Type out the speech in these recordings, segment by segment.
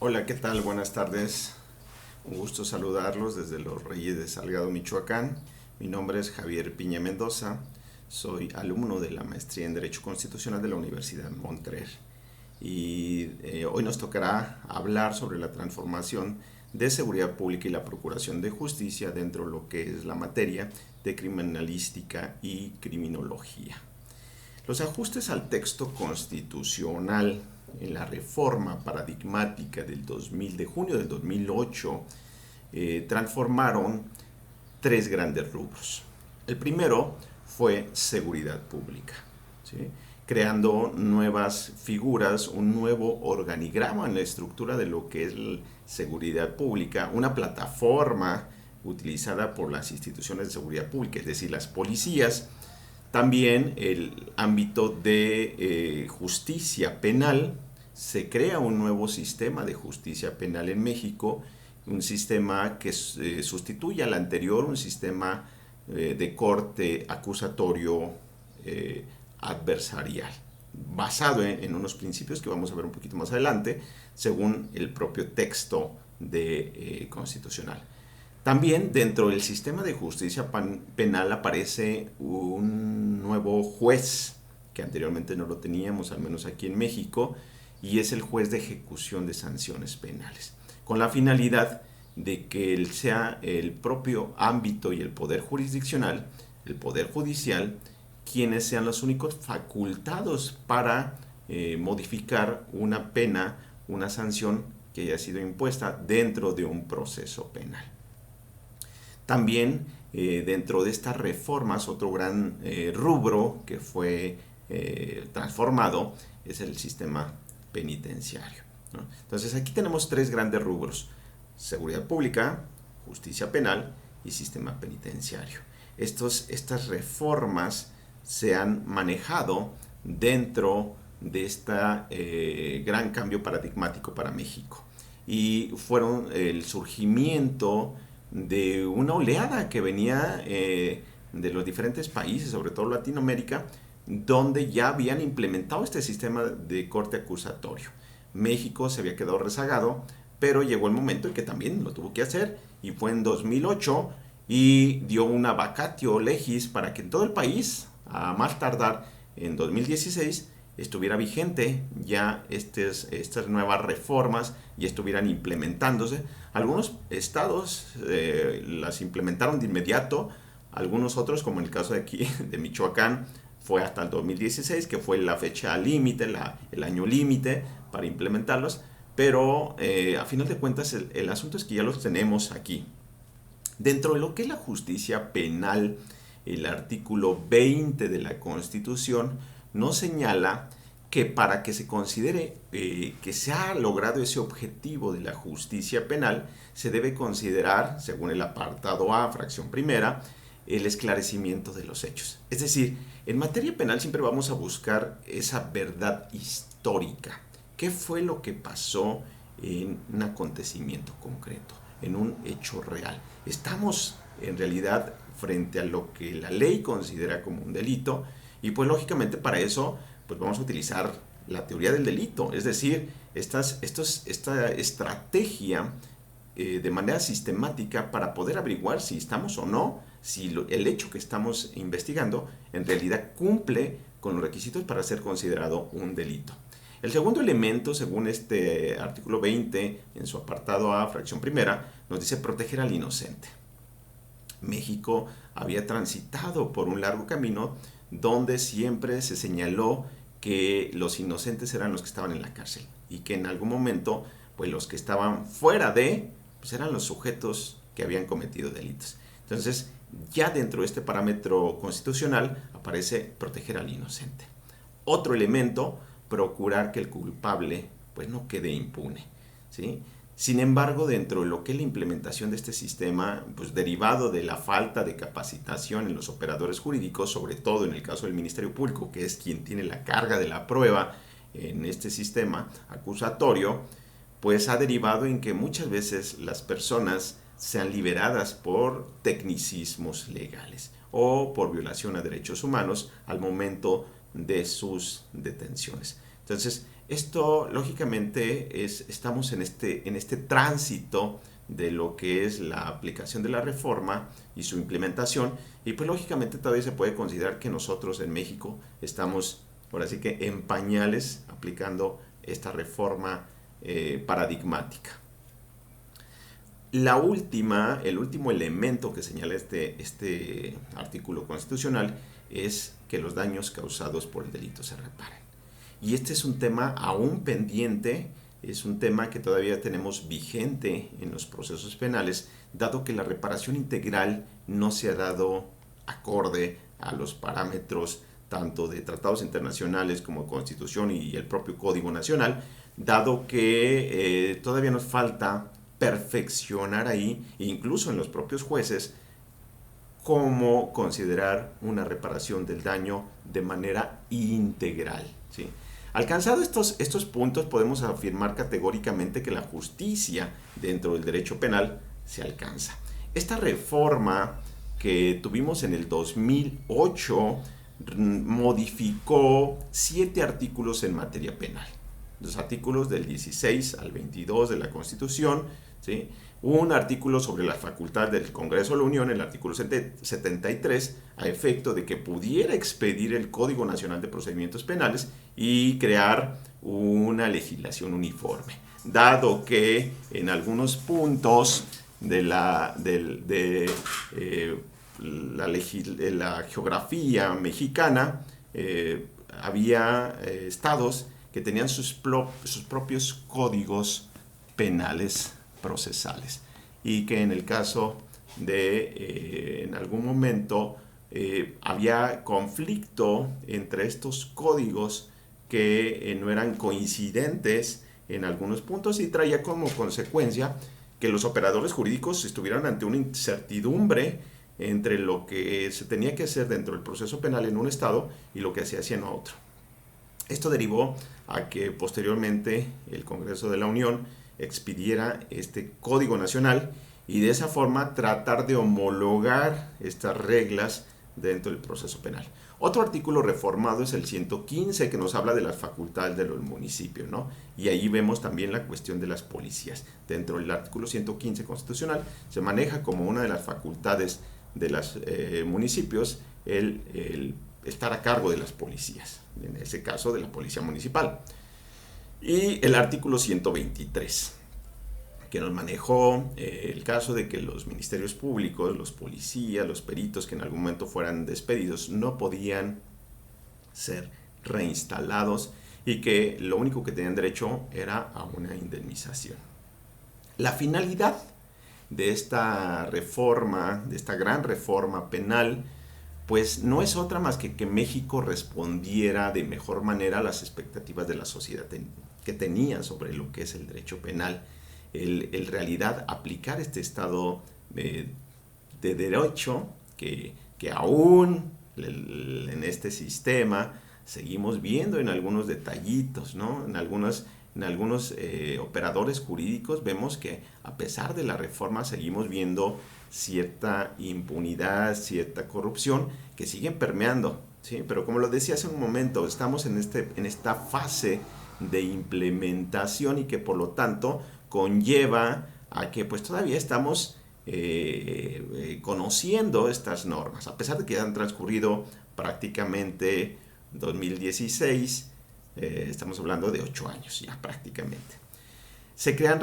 Hola, ¿qué tal? Buenas tardes. Un gusto saludarlos desde Los Reyes de Salgado, Michoacán. Mi nombre es Javier Piña Mendoza. Soy alumno de la maestría en Derecho Constitucional de la Universidad Montreal. Y hoy nos tocará hablar sobre la transformación de seguridad pública y la procuración de justicia dentro de lo que es la materia de criminalística y criminología. Los ajustes al texto constitucional en la reforma paradigmática de junio del 2008 transformaron tres grandes rubros. El primero fue seguridad pública, ¿sí? Creando nuevas figuras, un nuevo organigrama en la estructura de lo que es seguridad pública, una plataforma utilizada por las instituciones de seguridad pública, es decir, las policías. También el ámbito de justicia penal. Se crea un nuevo sistema de justicia penal en México, un sistema que sustituye al anterior, un sistema de corte acusatorio adversarial, basado en unos principios que vamos a ver un poquito más adelante, según el propio texto constitucional. También dentro del sistema de justicia penal aparece un nuevo juez que anteriormente no lo teníamos, al menos aquí en México, y es el juez de ejecución de sanciones penales, con la finalidad de que él sea el propio ámbito y el poder jurisdiccional, el poder judicial, quienes sean los únicos facultados para modificar una pena, una sanción que haya sido impuesta dentro de un proceso penal. También dentro de estas reformas, otro gran rubro que fue transformado es el sistema penitenciario, ¿no? Entonces aquí tenemos tres grandes rubros: seguridad pública, justicia penal y sistema penitenciario. Estas reformas se han manejado dentro de este gran cambio paradigmático para México y fueron el surgimiento de una oleada que venía de los diferentes países, sobre todo Latinoamérica, donde ya habían implementado este sistema de corte acusatorio. México se había quedado rezagado, pero llegó el momento en que también lo tuvo que hacer, y fue en 2008 y dio una vacatio legis para que en todo el país, a más tardar en 2016, estuviera vigente ya estas nuevas reformas y estuvieran implementándose. Algunos estados las implementaron de inmediato, algunos otros, como en el caso de aquí de Michoacán, fue hasta el 2016, que fue la fecha límite, el año límite para implementarlos, pero a final de cuentas el asunto es que ya los tenemos aquí. Dentro de lo que es la justicia penal, el artículo 20 de la Constitución nos señala que para que se considere que se ha logrado ese objetivo de la justicia penal, se debe considerar, según el apartado A, fracción primera, el esclarecimiento de los hechos. Es decir, en materia penal siempre vamos a buscar esa verdad histórica. ¿Qué fue lo que pasó en un acontecimiento concreto, en un hecho real? Estamos en realidad frente a lo que la ley considera como un delito, y pues lógicamente para eso pues vamos a utilizar la teoría del delito, es decir, esta estrategia de manera sistemática para poder averiguar si estamos o no, si el hecho que estamos investigando en realidad cumple con los requisitos para ser considerado un delito. El segundo elemento, según este artículo 20, en su apartado A, fracción primera, nos dice proteger al inocente. México había transitado por un largo camino donde siempre se señaló que los inocentes eran los que estaban en la cárcel y que en algún momento pues los que estaban fuera pues eran los sujetos que habían cometido delitos. Entonces ya dentro de este parámetro constitucional aparece proteger al inocente. Otro elemento, procurar que el culpable pues no quede impune, ¿sí? Sin embargo, dentro de lo que es la implementación de este sistema, pues derivado de la falta de capacitación en los operadores jurídicos, sobre todo en el caso del Ministerio Público, que es quien tiene la carga de la prueba en este sistema acusatorio, pues ha derivado en que muchas veces las personas sean liberadas por tecnicismos legales o por violación a derechos humanos al momento de sus detenciones. Entonces, Esto, lógicamente, estamos en este tránsito de lo que es la aplicación de la reforma y su implementación, y pues lógicamente todavía se puede considerar que nosotros en México estamos, por así que, en pañales aplicando esta reforma paradigmática. El último elemento que señala este artículo constitucional es que los daños causados por el delito se reparen. Y este es un tema aún pendiente, es un tema que todavía tenemos vigente en los procesos penales, dado que la reparación integral no se ha dado acorde a los parámetros tanto de tratados internacionales como Constitución y el propio Código Nacional, dado que todavía nos falta perfeccionar ahí, incluso en los propios jueces, cómo considerar una reparación del daño de manera integral, ¿sí? Alcanzado estos puntos, podemos afirmar categóricamente que la justicia dentro del derecho penal se alcanza. Esta reforma que tuvimos en el 2008 modificó 7 artículos en materia penal. Los artículos del 16 al 22 de la Constitución, ¿sí? Un artículo sobre la facultad del Congreso de la Unión, el artículo 73, a efecto de que pudiera expedir el Código Nacional de Procedimientos Penales y crear una legislación uniforme, dado que en algunos puntos de la geografía mexicana había estados que tenían sus propios códigos penales procesales, y que en el caso de en algún momento había conflicto entre estos códigos que no eran coincidentes en algunos puntos, y traía como consecuencia que los operadores jurídicos estuvieran ante una incertidumbre entre lo que se tenía que hacer dentro del proceso penal en un estado y lo que se hacía en otro. Esto derivó a que posteriormente el Congreso de la Unión expidiera este Código Nacional y de esa forma tratar de homologar estas reglas dentro del proceso penal. Otro artículo reformado es el 115, que nos habla de las facultades de los municipios, ¿no? Y ahí vemos también la cuestión de las policías. Dentro del artículo 115 constitucional se maneja como una de las facultades de los municipios el estar a cargo de las policías, en ese caso de la policía municipal. Y el artículo 123, que nos manejó el caso de que los ministerios públicos, los policías, los peritos que en algún momento fueran despedidos no podían ser reinstalados y que lo único que tenían derecho era a una indemnización. La finalidad de esta reforma, de esta gran reforma penal, pues no es otra más que México respondiera de mejor manera a las expectativas de la sociedad que tenía sobre lo que es el derecho penal. En realidad aplicar este estado de derecho que aún en este sistema seguimos viendo en algunos detallitos, ¿no? En algunos operadores jurídicos vemos que a pesar de la reforma seguimos viendo cierta impunidad, cierta corrupción que siguen permeando, ¿sí? Pero como lo decía hace un momento, estamos en esta fase de implementación y que por lo tanto conlleva a que pues todavía estamos conociendo estas normas, a pesar de que han transcurrido prácticamente 2016, estamos hablando de 8 años ya prácticamente. Se crean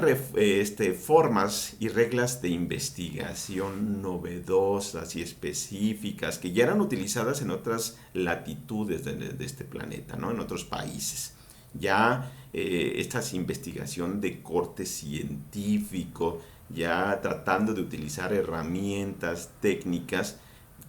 formas y reglas de investigación novedosas y específicas que ya eran utilizadas en otras latitudes de este planeta, ¿no? En otros países. Ya esta investigación de corte científico, ya tratando de utilizar herramientas técnicas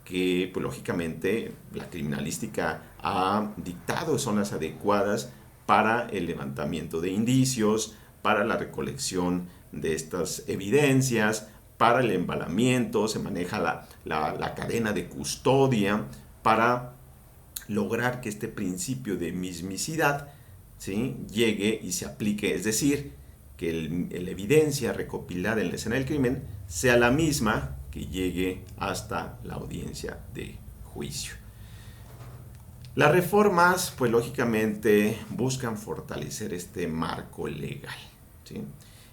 que pues, lógicamente la criminalística ha dictado son las adecuadas para el levantamiento de indicios, para la recolección de estas evidencias, para el embalamiento, se maneja la cadena de custodia para lograr que este principio de mismicidad, ¿sí?, llegue y se aplique, es decir, que la evidencia recopilada en la escena del crimen sea la misma que llegue hasta la audiencia de juicio. Las reformas, pues lógicamente, buscan fortalecer este marco legal, ¿sí?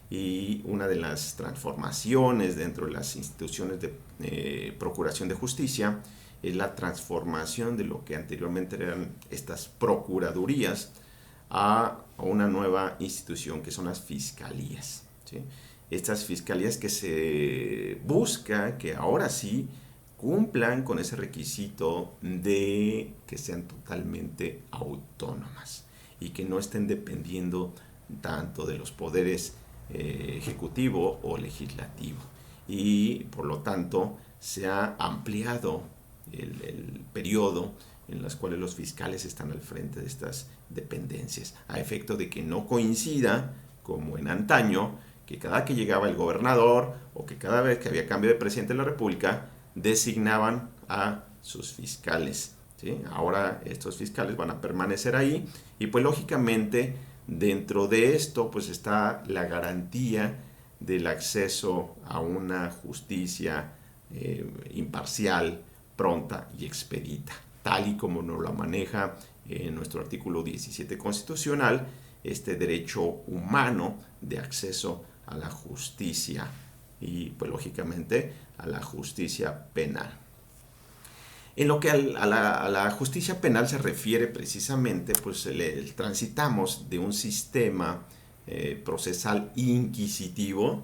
Y una de las transformaciones dentro de las instituciones de procuración de justicia es la transformación de lo que anteriormente eran estas procuradurías a una nueva institución que son las fiscalías, ¿sí? Estas fiscalías que se busca que ahora sí cumplan con ese requisito de que sean totalmente autónomas y que no estén dependiendo tanto de los poderes ejecutivo o legislativo. Y por lo tanto se ha ampliado el periodo en los cuales los fiscales están al frente de estas dependencias, a efecto de que no coincida, como en antaño, que cada que llegaba el gobernador o que cada vez que había cambio de presidente de la República, designaban a sus fiscales, ¿sí? Ahora estos fiscales van a permanecer ahí y pues lógicamente dentro de esto pues está la garantía del acceso a una justicia imparcial, pronta y expedita, tal y como nos la maneja nuestro artículo 17 constitucional, este derecho humano de acceso a la justicia y pues lógicamente a la justicia penal. En lo que a la justicia penal se refiere precisamente, pues transitamos de un sistema procesal inquisitivo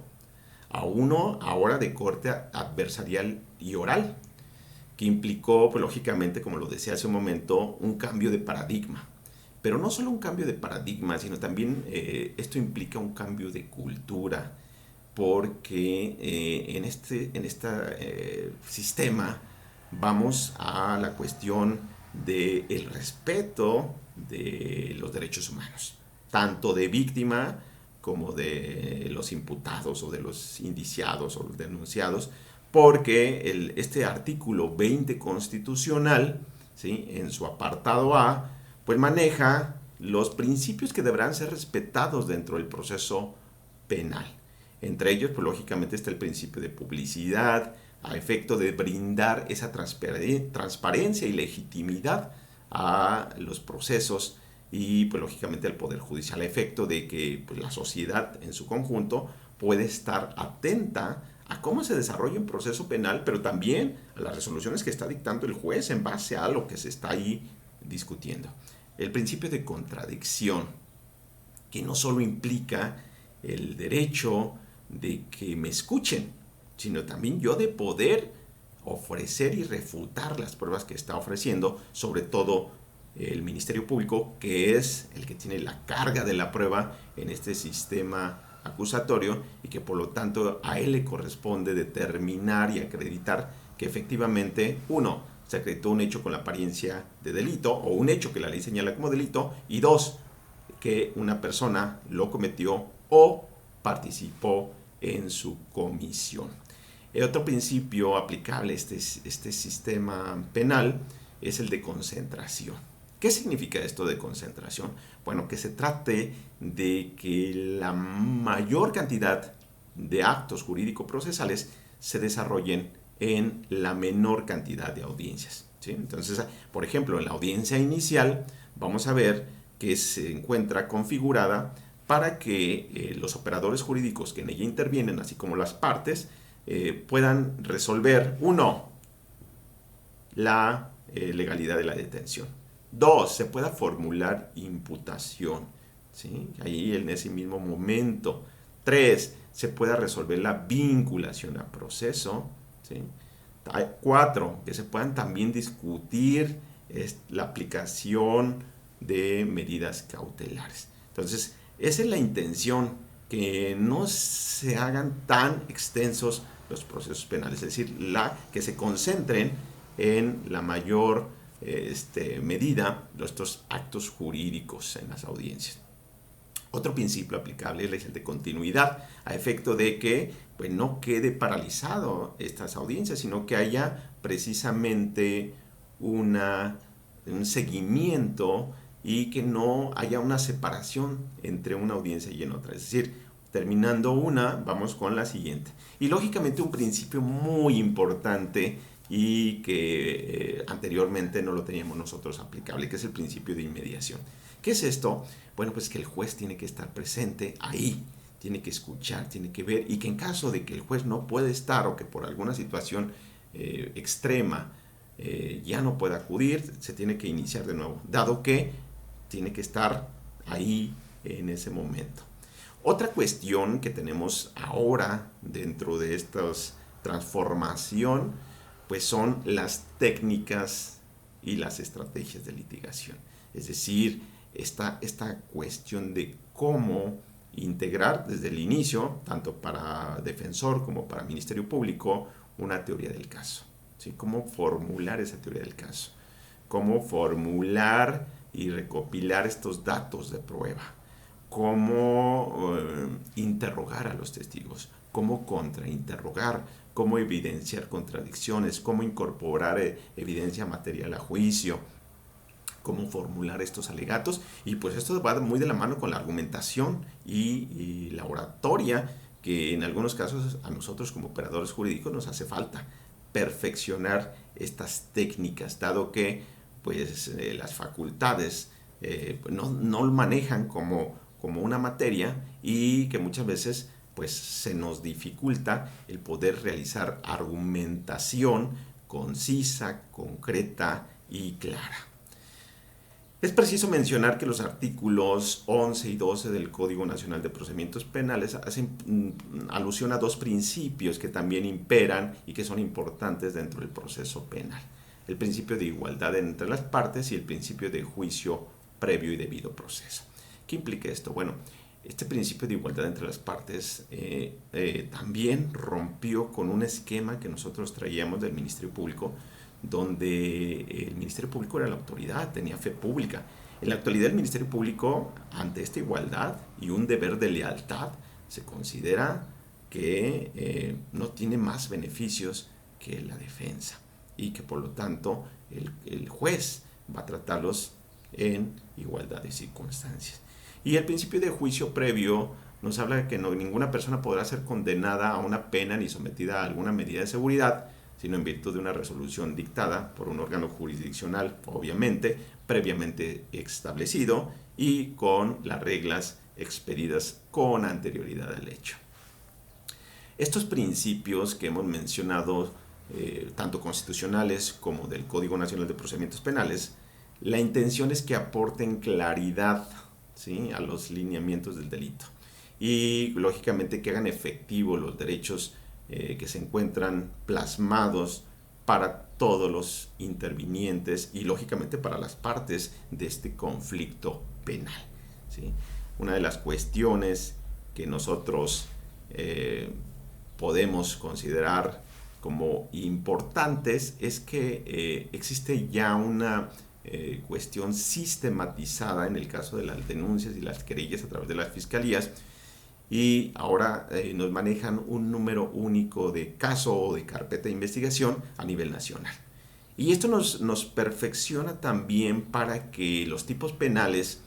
a uno ahora de corte adversarial y oral, que implicó, pues, lógicamente, como lo decía hace un momento, un cambio de paradigma. Pero no solo un cambio de paradigma, sino también esto implica un cambio de cultura, porque en este sistema vamos a la cuestión del respeto de los derechos humanos, tanto de víctima como de los imputados o de los indiciados o los denunciados, porque este artículo 20 constitucional, ¿sí?, en su apartado A, pues maneja los principios que deberán ser respetados dentro del proceso penal. Entre ellos, pues lógicamente está el principio de publicidad, a efecto de brindar esa transparencia y legitimidad a los procesos y pues lógicamente al Poder Judicial, a efecto de que pues, la sociedad en su conjunto puede estar atenta a cómo se desarrolla un proceso penal, pero también a las resoluciones que está dictando el juez en base a lo que se está ahí discutiendo. El principio de contradicción, que no solo implica el derecho de que me escuchen, sino también yo de poder ofrecer y refutar las pruebas que está ofreciendo, sobre todo el Ministerio Público, que es el que tiene la carga de la prueba en este sistema acusatorio y que por lo tanto a él le corresponde determinar y acreditar que efectivamente, uno, se acreditó un hecho con la apariencia de delito o un hecho que la ley señala como delito, y dos, que una persona lo cometió o participó en su comisión. El otro principio aplicable a este sistema penal es el de concentración. ¿Qué significa esto de concentración? Bueno, que se trate de que la mayor cantidad de actos jurídico-procesales se desarrollen en la menor cantidad de audiencias, ¿sí? Entonces, por ejemplo, en la audiencia inicial vamos a ver que se encuentra configurada para que los operadores jurídicos que en ella intervienen, así como las partes, puedan resolver, uno, la legalidad de la detención. Dos, se pueda formular imputación, ¿sí?, ahí en ese mismo momento. Tres, se pueda resolver la vinculación a proceso, ¿sí? Cuatro, que se puedan también discutir la aplicación de medidas cautelares. Entonces, esa es la intención, que no se hagan tan extensos los procesos penales, es decir, que se concentren en la mayor medida estos actos jurídicos en las audiencias. Otro principio aplicable es el de continuidad, a efecto de que pues, no quede paralizado estas audiencias, sino que haya precisamente un seguimiento y que no haya una separación entre una audiencia y en otra. Es decir, terminando una, vamos con la siguiente. Y lógicamente un principio muy importante y que anteriormente no lo teníamos nosotros aplicable, que es el principio de inmediación. ¿Qué es esto? Bueno, pues que el juez tiene que estar presente ahí, tiene que escuchar, tiene que ver, y que en caso de que el juez no puede estar o que por alguna situación extrema ya no pueda acudir, se tiene que iniciar de nuevo, dado que tiene que estar ahí en ese momento. Otra cuestión que tenemos ahora dentro de esta transformación, pues son las técnicas y las estrategias de litigación. Es decir, esta cuestión de cómo integrar desde el inicio, tanto para defensor como para Ministerio Público, una teoría del caso. ¿Sí? Cómo formular esa teoría del caso. Cómo formular y recopilar estos datos de prueba. Cómo interrogar a los testigos. Cómo contrainterrogar. Cómo evidenciar contradicciones. Cómo incorporar evidencia material a juicio. Cómo formular estos alegatos, y pues esto va muy de la mano con la argumentación y la oratoria, que en algunos casos a nosotros como operadores jurídicos nos hace falta perfeccionar estas técnicas, dado que pues las facultades no lo manejan como una materia, y que muchas veces pues se nos dificulta el poder realizar argumentación concisa, concreta y clara. Es preciso mencionar que los artículos 11 y 12 del Código Nacional de Procedimientos Penales hacen alusión a dos principios que también imperan y que son importantes dentro del proceso penal. El principio de igualdad entre las partes y el principio de juicio previo y debido proceso. ¿Qué implica esto? Bueno, este principio de igualdad entre las partes también rompió con un esquema que nosotros traíamos del Ministerio Público, donde el Ministerio Público era la autoridad, tenía fe pública. En la actualidad el Ministerio Público, ante esta igualdad y un deber de lealtad, se considera que no tiene más beneficios que la defensa, y que por lo tanto el juez va a tratarlos en igualdad de circunstancias. Y el principio de juicio previo nos habla de que ninguna persona podrá ser condenada a una pena ni sometida a alguna medida de seguridad, sino en virtud de una resolución dictada por un órgano jurisdiccional, obviamente, previamente establecido y con las reglas expedidas con anterioridad al hecho. Estos principios que hemos mencionado, tanto constitucionales como del Código Nacional de Procedimientos Penales, la intención es que aporten claridad, ¿sí?, a los lineamientos del delito, y lógicamente que hagan efectivo los derechos que se encuentran plasmados para todos los intervinientes y lógicamente para las partes de este conflicto penal, ¿sí? Una de las cuestiones que nosotros podemos considerar como importantes es que existe ya una cuestión sistematizada en el caso de las denuncias y las querellas a través de las fiscalías, y ahora nos manejan un número único de caso o de carpeta de investigación a nivel nacional. Y esto nos perfecciona también para que los tipos penales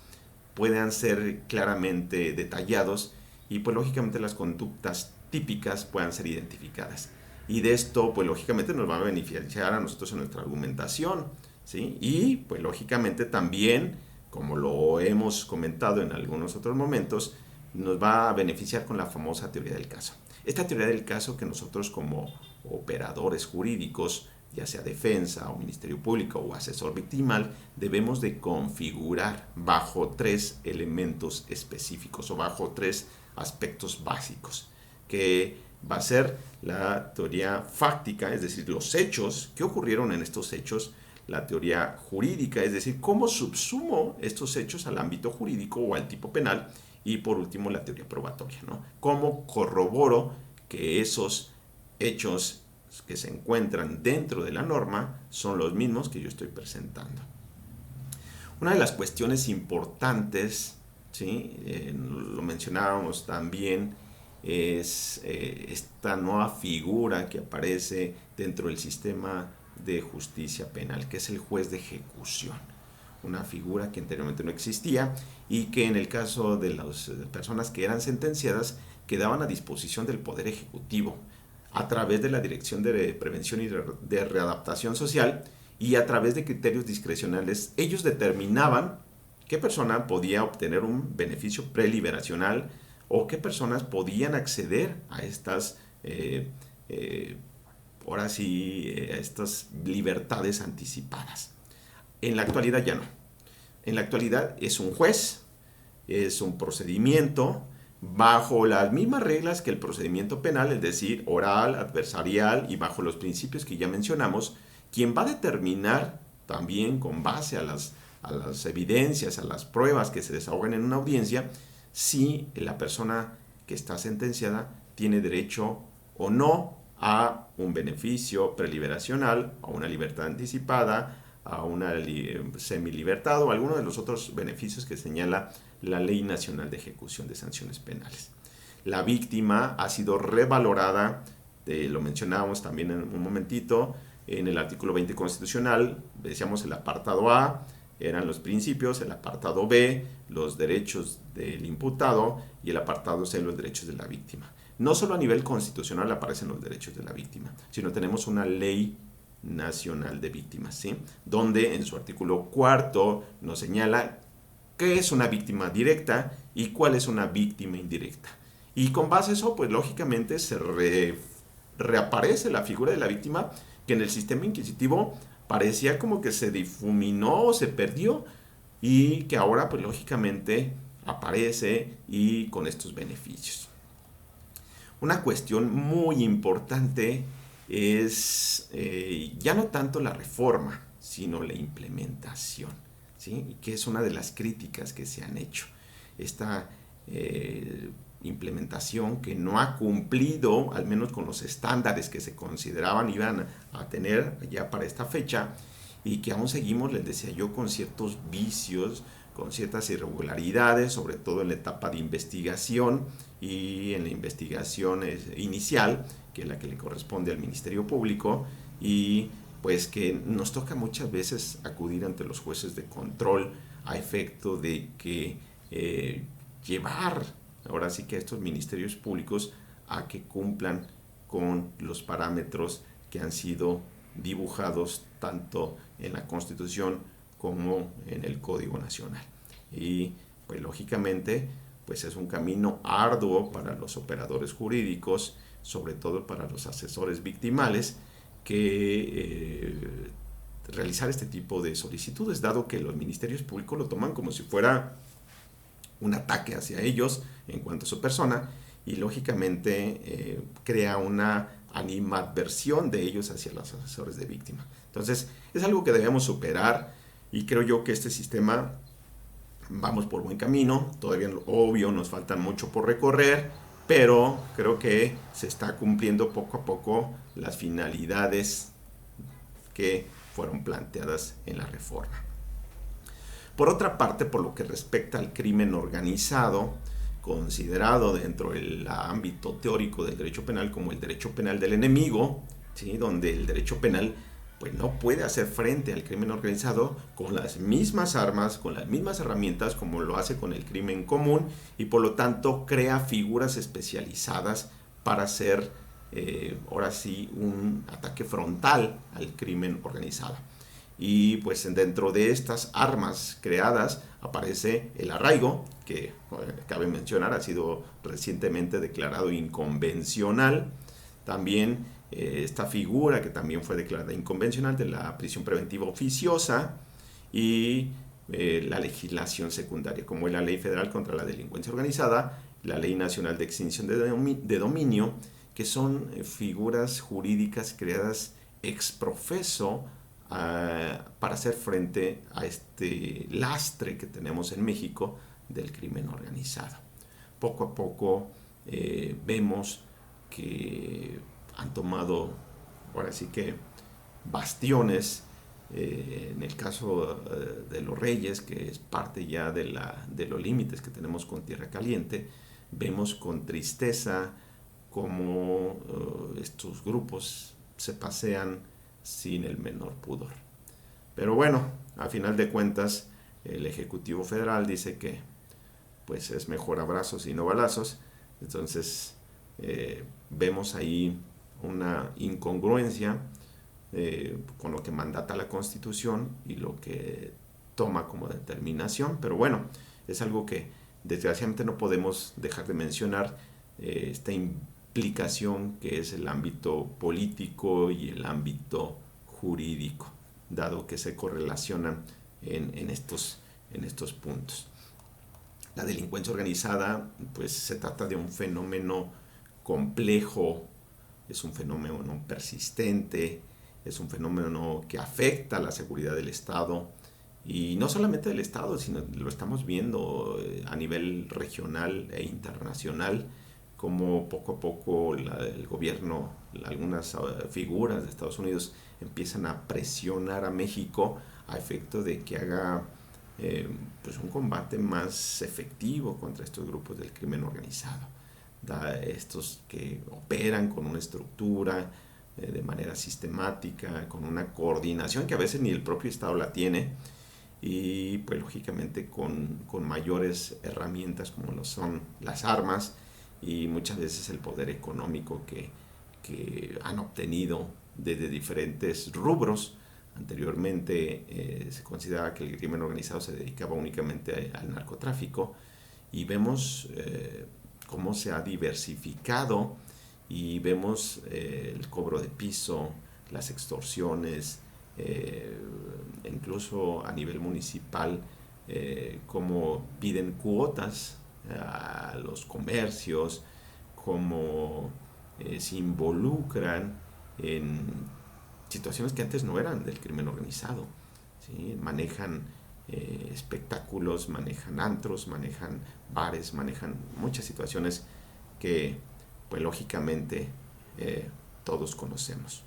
puedan ser claramente detallados y pues lógicamente las conductas típicas puedan ser identificadas. Y de esto pues lógicamente nos va a beneficiar a nosotros en nuestra argumentación, ¿sí? Y pues lógicamente también, como lo hemos comentado en algunos otros momentos, nos va a beneficiar con la famosa teoría del caso. Esta teoría del caso que nosotros como operadores jurídicos, ya sea defensa o Ministerio Público o asesor victimal, debemos de configurar bajo tres elementos específicos o bajo tres aspectos básicos, que va a ser la teoría fáctica, es decir, los hechos, qué ocurrieron en estos hechos; la teoría jurídica, es decir, cómo subsumo estos hechos al ámbito jurídico o al tipo penal; y por último la teoría probatoria, ¿no? Cómo corroboro que esos hechos que se encuentran dentro de la norma son los mismos que yo estoy presentando. Una de las cuestiones importantes, ¿sí?, lo mencionábamos también, es esta nueva figura que aparece dentro del sistema de justicia penal, que es el juez de ejecución. Una figura que anteriormente no existía y que en el caso de las personas que eran sentenciadas quedaban a disposición del Poder Ejecutivo. a través de la Dirección de Prevención y de Readaptación Social, y a través de criterios discrecionales ellos determinaban qué persona podía obtener un beneficio preliberacional o qué personas podían acceder a estas, ahora sí, a estas libertades anticipadas. En la actualidad ya no. En la actualidad es un juez, es un procedimiento bajo las mismas reglas que el procedimiento penal, es decir, oral, adversarial y bajo los principios que ya mencionamos, quien va a determinar también con base a las evidencias, a las pruebas que se desahogan en una audiencia, si la persona que está sentenciada tiene derecho o no a un beneficio preliberacional, a una libertad anticipada, a una semilibertad o alguno de los otros beneficios que señala la Ley Nacional de Ejecución de Sanciones Penales. La víctima ha sido revalorada, lo mencionábamos también en un momentito, en el artículo 20 constitucional, decíamos el apartado A, eran los principios, el apartado B, los derechos del imputado, y el apartado C, los derechos de la víctima. No solo a nivel constitucional aparecen los derechos de la víctima, sino tenemos una ley nacional de víctimas, ¿sí? Donde en su artículo 4 nos señala qué es una víctima directa y cuál es una víctima indirecta. Y con base a eso, pues lógicamente se reaparece la figura de la víctima, que en el sistema inquisitivo parecía como que se difuminó o se perdió, y que ahora pues lógicamente aparece y con estos beneficios. Una cuestión muy importante es ya no tanto la reforma, sino la implementación, ¿sí? Y que es una de las críticas que se han hecho. Esta implementación que no ha cumplido, al menos con los estándares que se consideraban iban a tener ya para esta fecha, y que aún seguimos, les decía yo, con ciertos vicios, con ciertas irregularidades, sobre todo en la etapa de investigación y en la investigación inicial, que es la que le corresponde al Ministerio Público, y pues que nos toca muchas veces acudir ante los jueces de control a efecto de que llevar ahora sí que a estos ministerios públicos a que cumplan con los parámetros que han sido dibujados tanto en la Constitución como en el Código Nacional. Y pues lógicamente pues es un camino arduo para los operadores jurídicos, sobre todo para los asesores victimales, que realizar este tipo de solicitudes, dado que los ministerios públicos lo toman como si fuera un ataque hacia ellos en cuanto a su persona, y lógicamente crea una animadversión de ellos hacia los asesores de víctima. Entonces es algo que debemos superar, y creo yo que este sistema vamos por buen camino. Todavía, obvio, nos falta mucho por recorrer, pero creo que se está cumpliendo poco a poco las finalidades que fueron planteadas en la reforma. Por otra parte, por lo que respecta al crimen organizado, considerado dentro del ámbito teórico del derecho penal como el derecho penal del enemigo, ¿sí? Donde el derecho penal pues no puede hacer frente al crimen organizado con las mismas armas, con las mismas herramientas como lo hace con el crimen común, y por lo tanto crea figuras especializadas para hacer ahora sí un ataque frontal al crimen organizado. Y pues dentro de estas armas creadas aparece el arraigo, que cabe mencionar ha sido recientemente declarado inconvencional. También esta figura que también fue declarada inconvencional de la prisión preventiva oficiosa, y la legislación secundaria, como es la Ley Federal contra la Delincuencia Organizada, la Ley Nacional de Extinción de Dominio, que son figuras jurídicas creadas ex profeso para hacer frente a este lastre que tenemos en México del crimen organizado. Poco a poco vemos que han tomado ahora sí que bastiones, en el caso de Los Reyes, que es parte ya de los límites que tenemos con Tierra Caliente. Vemos con tristeza cómo estos grupos se pasean sin el menor pudor. Pero bueno, a final de cuentas, el Ejecutivo Federal dice que pues es mejor abrazos y no balazos. Entonces vemos ahí una incongruencia con lo que mandata la Constitución y lo que toma como determinación, pero bueno, es algo que desgraciadamente no podemos dejar de mencionar, esta implicación que es el ámbito político y el ámbito jurídico, dado que se correlacionan en estos puntos. La delincuencia organizada, pues se trata de un fenómeno complejo, es un fenómeno persistente, es un fenómeno que afecta a la seguridad del Estado, y no solamente del Estado, sino lo estamos viendo a nivel regional e internacional, como poco a poco el gobierno, algunas figuras de Estados Unidos empiezan a presionar a México a efecto de que haga pues un combate más efectivo contra estos grupos del crimen organizado. Estos que operan con una estructura de manera sistemática, con una coordinación que a veces ni el propio Estado la tiene, y pues lógicamente con mayores herramientas como lo son las armas y muchas veces el poder económico que han obtenido desde diferentes rubros. Anteriormente se consideraba que el crimen organizado se dedicaba únicamente al narcotráfico, y vemos cómo se ha diversificado, y vemos el cobro de piso, las extorsiones, incluso a nivel municipal, cómo piden cuotas a los comercios, cómo se involucran en situaciones que antes no eran del crimen organizado, ¿sí? Manejan espectáculos, manejan antros, manejan bares, manejan muchas situaciones que pues lógicamente todos conocemos.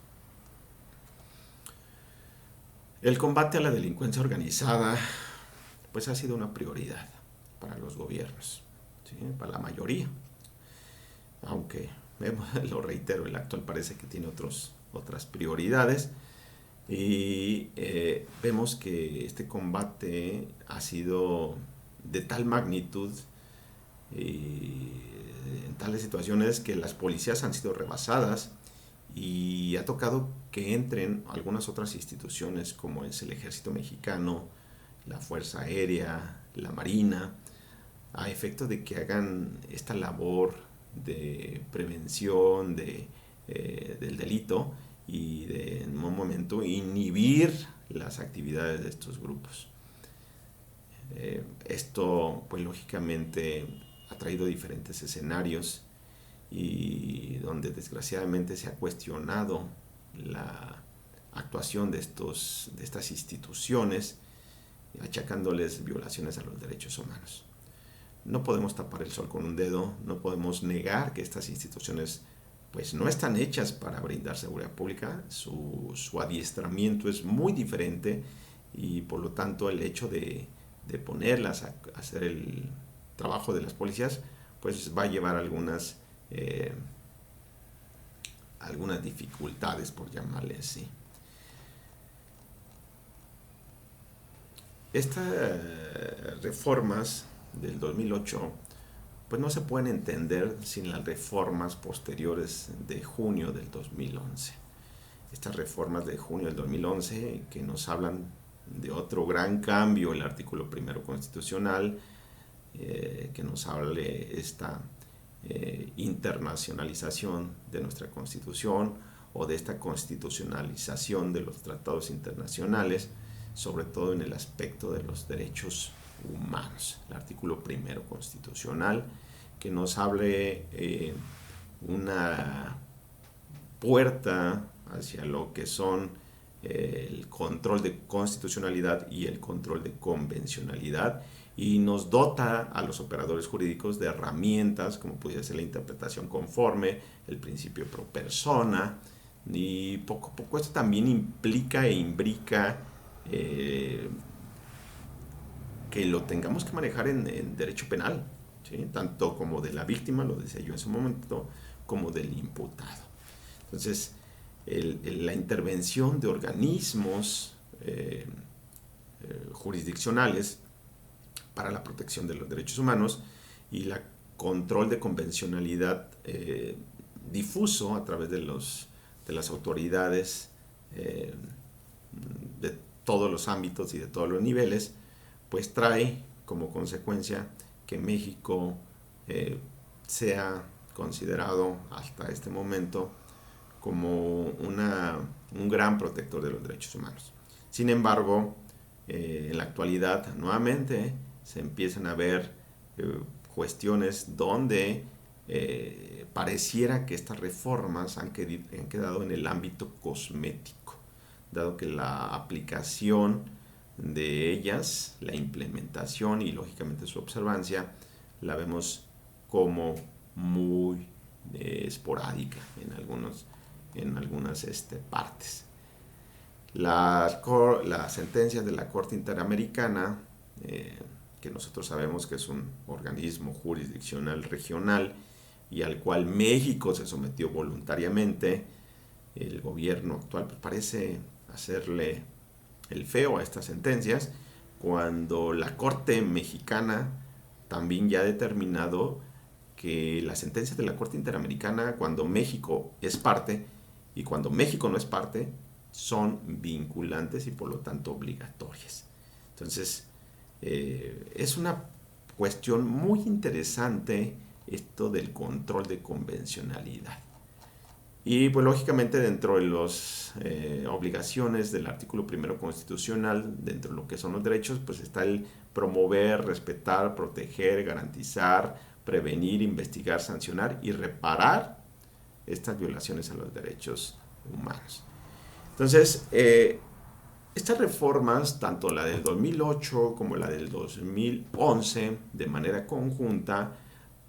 El combate a la delincuencia organizada pues ha sido una prioridad para los gobiernos, ¿sí? Para la mayoría, aunque lo reitero, el actual parece que tiene otras prioridades, y vemos que este combate ha sido de tal magnitud y en tales situaciones que las policías han sido rebasadas, y ha tocado que entren algunas otras instituciones como es el Ejército Mexicano, la Fuerza Aérea, la Marina, a efecto de que hagan esta labor de prevención del delito y de en un momento inhibir las actividades de estos grupos. Esto pues lógicamente ha traído diferentes escenarios, y donde desgraciadamente se ha cuestionado la actuación de estas instituciones, achacándoles violaciones a los derechos humanos. No podemos tapar el sol con un dedo, no podemos negar que estas instituciones pues no están hechas para brindar seguridad pública, su adiestramiento es muy diferente, y por lo tanto el hecho de ponerlas a hacer el trabajo de las policías pues va a llevar algunas dificultades, por llamarle así. Estas reformas del 2008 pues no se pueden entender sin las reformas posteriores de junio del 2011. Estas reformas de junio del 2011 que nos hablan de otro gran cambio, el artículo primero constitucional, que nos hable esta internacionalización de nuestra Constitución, o de esta constitucionalización de los tratados internacionales, sobre todo en el aspecto de los derechos humanos. El artículo primero constitucional que nos hable una puerta hacia lo que son el control de constitucionalidad y el control de convencionalidad, y nos dota a los operadores jurídicos de herramientas como pudiera ser la interpretación conforme, el principio pro persona, y poco a poco esto también implica e imbrica que lo tengamos que manejar en derecho penal, ¿sí? Tanto como de la víctima, lo decía yo en su momento, como del imputado. Entonces, la intervención de organismos jurisdiccionales para la protección de los derechos humanos y la control de convencionalidad difuso a través de las autoridades de todos los ámbitos y de todos los niveles, pues trae como consecuencia que México sea considerado hasta este momento como un gran protector de los derechos humanos. Sin embargo, en la actualidad nuevamente se empiezan a ver cuestiones donde pareciera que estas reformas han quedado en el ámbito cosmético, dado que la aplicación de ellas, la implementación y lógicamente su observancia, la vemos como muy esporádica en algunas partes. Las sentencias de la Corte Interamericana, que nosotros sabemos que es un organismo jurisdiccional regional y al cual México se sometió voluntariamente, el gobierno actual pues, parece hacerle el feo a estas sentencias, cuando la Corte mexicana también ya ha determinado que las sentencias de la Corte Interamericana, cuando México es parte y cuando México no es parte, son vinculantes y por lo tanto obligatorias. Entonces, es una cuestión muy interesante esto del control de convencionalidad. Y pues lógicamente dentro de las obligaciones del artículo primero constitucional, dentro de lo que son los derechos, pues está el promover, respetar, proteger, garantizar, prevenir, investigar, sancionar y reparar estas violaciones a los derechos humanos. Entonces, estas reformas, tanto la del 2008 como la del 2011, de manera conjunta,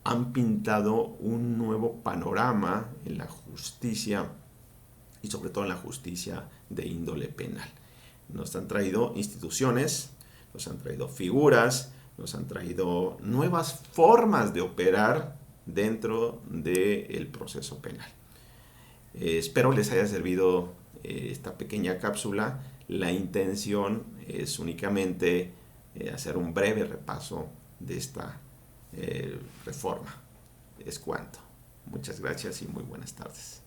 han pintado un nuevo panorama en la justicia y sobre todo en la justicia de índole penal. Nos han traído instituciones, nos han traído figuras, nos han traído nuevas formas de operar dentro del proceso penal. Espero les haya servido esta pequeña cápsula. La intención es únicamente hacer un breve repaso de esta reforma. Es cuanto. Muchas gracias y muy buenas tardes.